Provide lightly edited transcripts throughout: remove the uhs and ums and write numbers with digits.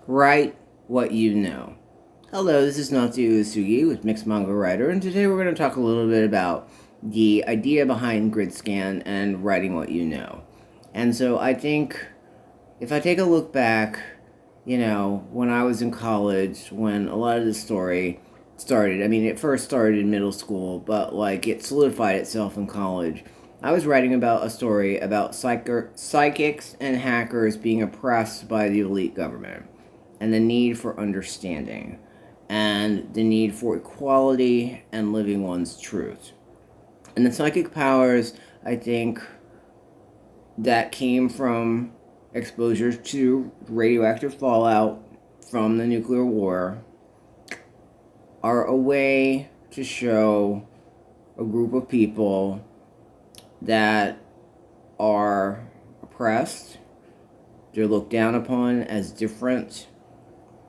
Write what you know. Hello, this is Natsuya Uesugi with Mixed Manga Writer, and today we're going to talk a little bit about the idea behind grydscaen and writing what you know. And so I think if I take a look back, when I was in college, when a lot of this story started, it first started in middle school, but it solidified itself in college. I was writing about a story about psychics and hackers being oppressed by the elite government, and the need for understanding, and the need for equality and living one's truth. And the psychic powers, I think, that came from exposure to radioactive fallout from the nuclear war, are a way to show a group of people that are oppressed. They're looked down upon as different.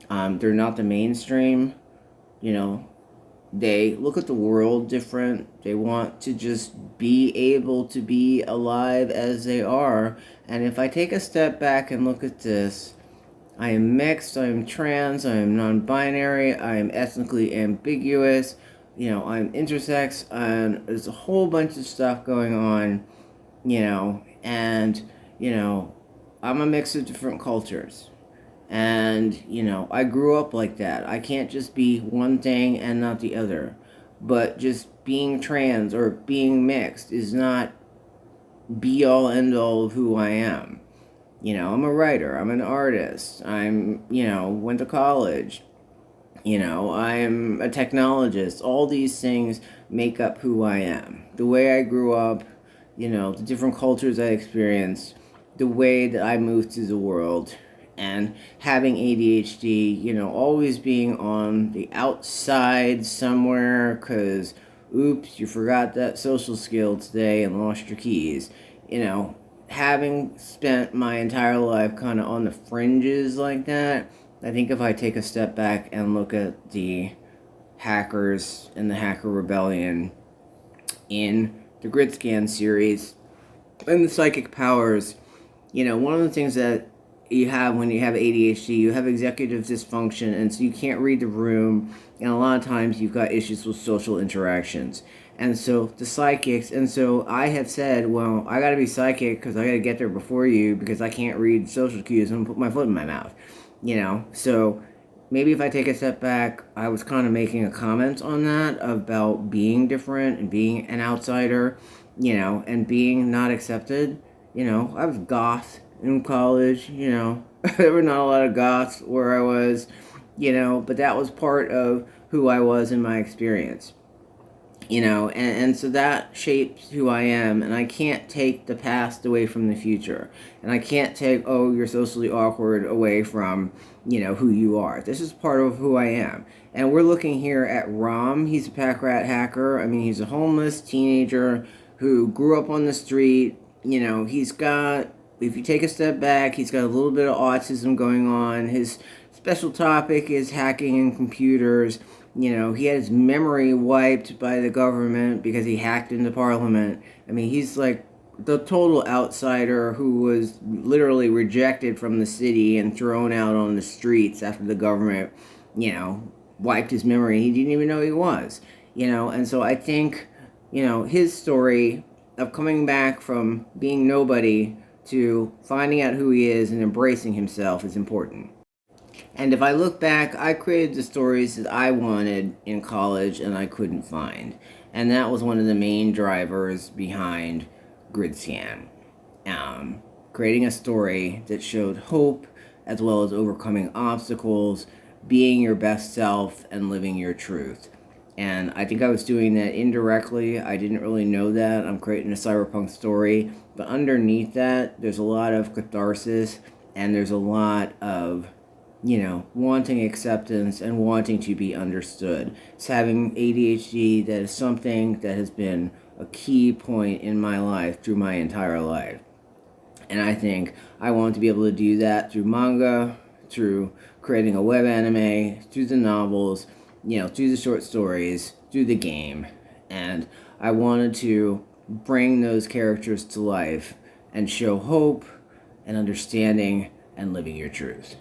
They're not the mainstream. They look at the world different. They want to just be able to be alive as they are. And if I take a step back and look at this, I am mixed, I am trans, I am non-binary, I am ethnically ambiguous, I'm intersex, and there's a whole bunch of stuff going on, and, I'm a mix of different cultures. And, I grew up like that. I can't just be one thing and not the other. But just being trans or being mixed is not be-all, end-all of who I am. I'm a writer. I'm an artist. Went to college. I'm a technologist. All these things make up who I am. The way I grew up, the different cultures I experienced, the way that I moved through the world, and having ADHD, always being on the outside somewhere because, oops, you forgot that social skill today and lost your keys. Having spent my entire life kind of on the fringes like that, I think if I take a step back and look at the hackers and the hacker rebellion in the grydscaen series and the psychic powers, one of the things that you have when you have ADHD, you have executive dysfunction, and so you can't read the room, and a lot of times you've got issues with social interactions. And so the psychics, and so I have said, well, I gotta be psychic because I gotta get there before you because I can't read social cues and put my foot in my mouth, So maybe if I take a step back, I was kind of making a comment on that about being different and being an outsider, and being not accepted. I was goth in college, there were not a lot of goths where I was, but that was part of who I was in my experience, and so that shapes who I am, and I can't take the past away from the future, and I can't take, oh, you're socially awkward away from, who you are. This is part of who I am. And we're looking here at Rom. He's a pack rat hacker. He's a homeless teenager who grew up on the street. He's got, if you take a step back, he's got a little bit of autism going on. His special topic is hacking in computers. He had his memory wiped by the government because he hacked into Parliament. He's like the total outsider who was literally rejected from the city and thrown out on the streets after the government, wiped his memory. He didn't even know who he was, And so I think, his story of coming back from being nobody to finding out who he is and embracing himself is important. And if I look back, I created the stories that I wanted in college and I couldn't find. And that was one of the main drivers behind grydscaen. Creating a story that showed hope as well as overcoming obstacles, being your best self, and living your truth. And I think I was doing that indirectly. I didn't really know that. I'm creating a cyberpunk story. But underneath that, there's a lot of catharsis and there's a lot of, wanting acceptance and wanting to be understood. It's having ADHD, that is something that has been a key point in my life through my entire life. And I think I want to be able to do that through manga, through creating a web anime, through the novels, through the short stories, through the game. And I wanted to bring those characters to life and show hope and understanding and living your truth.